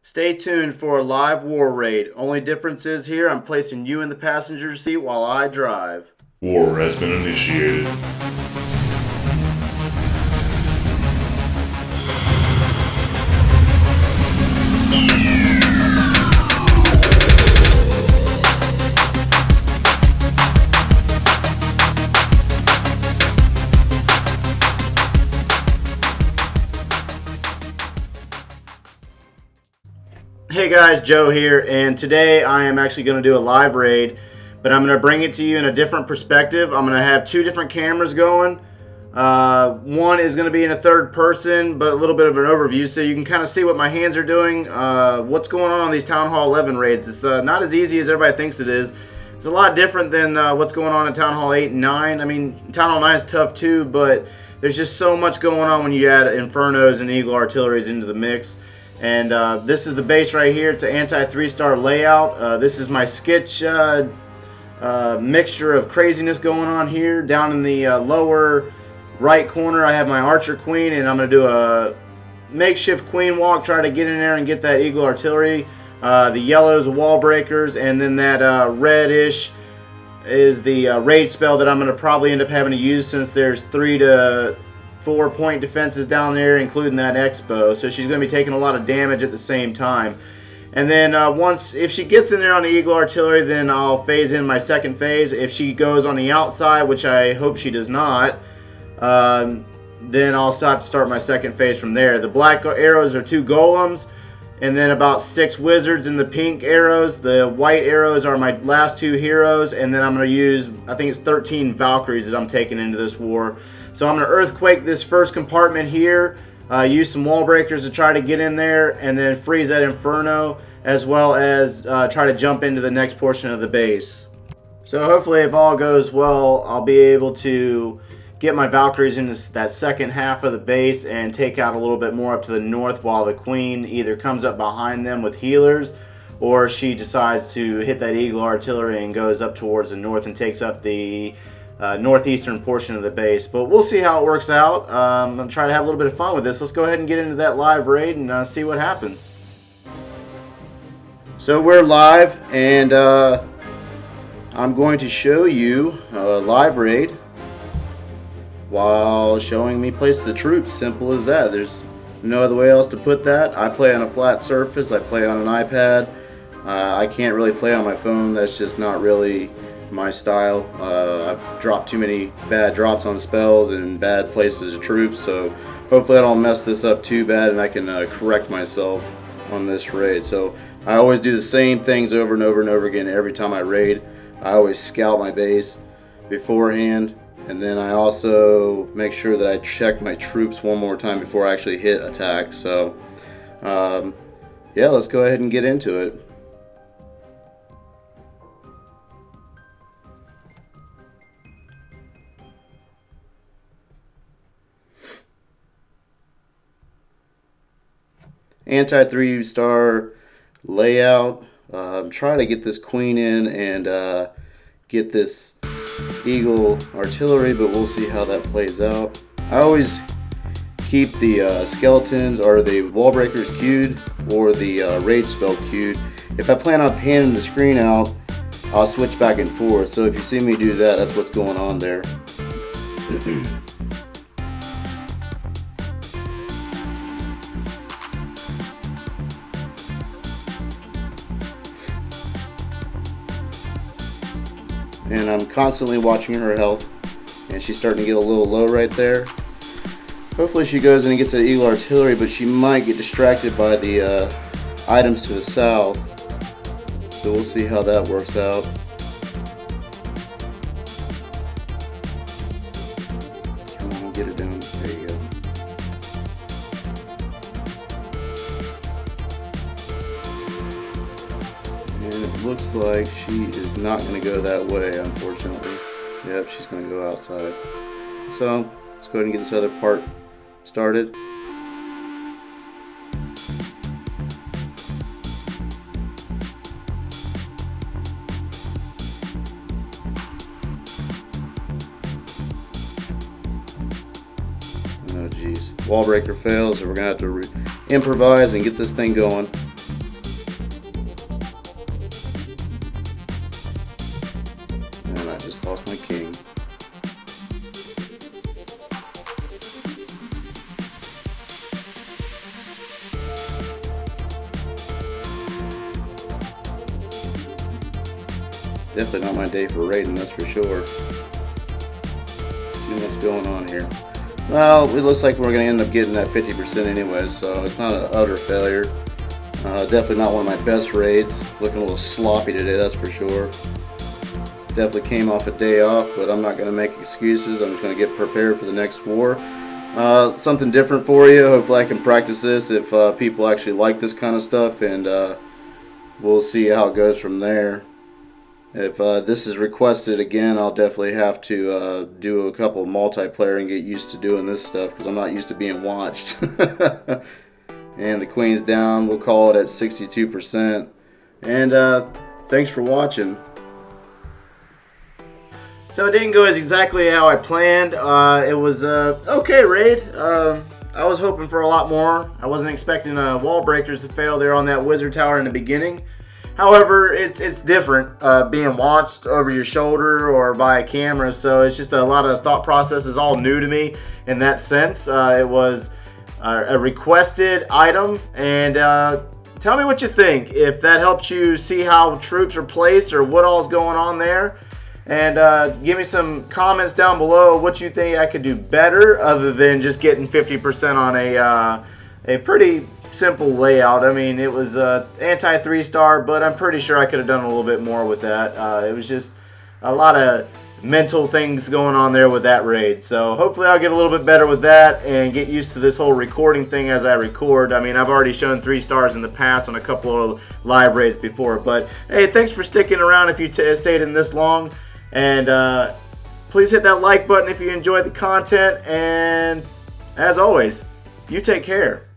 Stay tuned for a live war raid. Only difference is here I'm placing you in the passenger seat while I drive. War has been initiated. Hey guys, Joe here, and today I am actually going to do a live raid, but I'm going to bring it to you in a different perspective. I'm going to have two different cameras going. One is going to be in a third person, but a little bit of an overview, so you can kind of see what my hands are doing, what's going on these Town Hall 11 raids. It's not as easy as everybody thinks it is. It's a lot different than what's going on in Town Hall 8 and 9. I mean, Town Hall 9 is tough too, but there's just so much going on when you add Infernos and Eagle Artilleries into the mix. And this is the base right here. It's an anti-3-star layout. This is my sketch mixture of craziness going on here. Down in the lower right corner, I have my Archer Queen, and I'm going to do a makeshift Queen walk, try to get in there and get that Eagle Artillery. The yellow's wall breakers, and then that reddish is the raid spell that I'm going to probably end up having to use, since there's 3 to 4 point defenses down there, including that Expo. So she's going to be taking a lot of damage at the same time. And then if she gets in there on the Eagle Artillery, then I'll phase in my second phase. If she goes on the outside, which I hope she does not, then I'll start my second phase from there. The black arrows are 2 golems, and then about 6 wizards in the pink arrows. The white arrows are my last 2 heroes, and then I'm going to use, I think it's 13 Valkyries that I'm taking into this war. So I'm going to earthquake this first compartment here, use some wall breakers to try to get in there, and then freeze that Inferno, as well as try to jump into the next portion of the base. So hopefully, if all goes well, I'll be able to get my Valkyries into that second half of the base and take out a little bit more up to the north, while the Queen either comes up behind them with healers, or she decides to hit that Eagle Artillery and goes up towards the north and takes up the northeastern portion of the base. But we'll see how it works out. I'm going to try to have a little bit of fun with this. Let's go ahead and get into that live raid and see what happens. So we're live, and I'm going to show you a live raid while showing me place the troops. Simple as that. There's no other way else to put that. I play on a flat surface. I play on an iPad. I can't really play on my phone. That's just not really my style. I've dropped too many bad drops on spells and bad places of troops, so hopefully I don't mess this up too bad, and I can correct myself on this raid. So I always do the same things over and over and over again every time I raid. I always scout my base beforehand, and then I also make sure that I check my troops one more time before I actually hit attack. So yeah, let's go ahead and get into it. Anti-3-star layout. Try to get this Queen in and get this Eagle Artillery, but we'll see how that plays out. I always keep the skeletons or the wall breakers queued, or the raid spell queued. If I plan on panning the screen out, I'll switch back and forth. So if you see me do that, that's what's going on there. And I'm constantly watching her health, and she's starting to get a little low right there. Hopefully she goes in and gets that Eagle Artillery, but she might get distracted by the items to the south. So we'll see how that works out. Come on, get it down. There you go. And it looks like she is not going to go that way, unfortunately. Yep, she's going to go outside. So let's go ahead and get this other part started. Oh geez, wall breaker fails, so we're gonna have to improvise and get this thing going. Definitely not my day for raiding, that's for sure. See what's going on here. Well, it looks like we're going to end up getting that 50% anyway, so it's not an utter failure. Definitely not one of my best raids. Looking a little sloppy today, that's for sure. Definitely came off a day off, but I'm not going to make excuses. I'm just going to get prepared for the next war. Something different for you. Hopefully I can practice this if people actually like this kind of stuff, and we'll see how it goes from there. If this is requested again, I'll definitely have to do a couple of multiplayer and get used to doing this stuff because I'm not used to being watched. And the queen's down. We'll call it at 62%. And thanks for watching. So it didn't go as exactly how I planned. It was okay raid. I was hoping for a lot more. I wasn't expecting wall breakers to fail there on that wizard tower in the beginning. However, it's different being watched over your shoulder or by a camera, so it's just a lot of thought processes all new to me in that sense. It was a requested item, and tell me what you think. If that helps you see how troops are placed or what all's going on there, and give me some comments down below what you think I could do better other than just getting 50% on a pretty simple layout. I mean, it was anti 3-star, but I'm pretty sure I could have done a little bit more with that. It was just a lot of mental things going on there with that raid. So hopefully I'll get a little bit better with that and get used to this whole recording thing as I record. I mean, I've already shown 3 stars in the past on a couple of live raids before. But hey, thanks for sticking around if you stayed in this long. And please hit that like button if you enjoyed the content. And as always, you take care.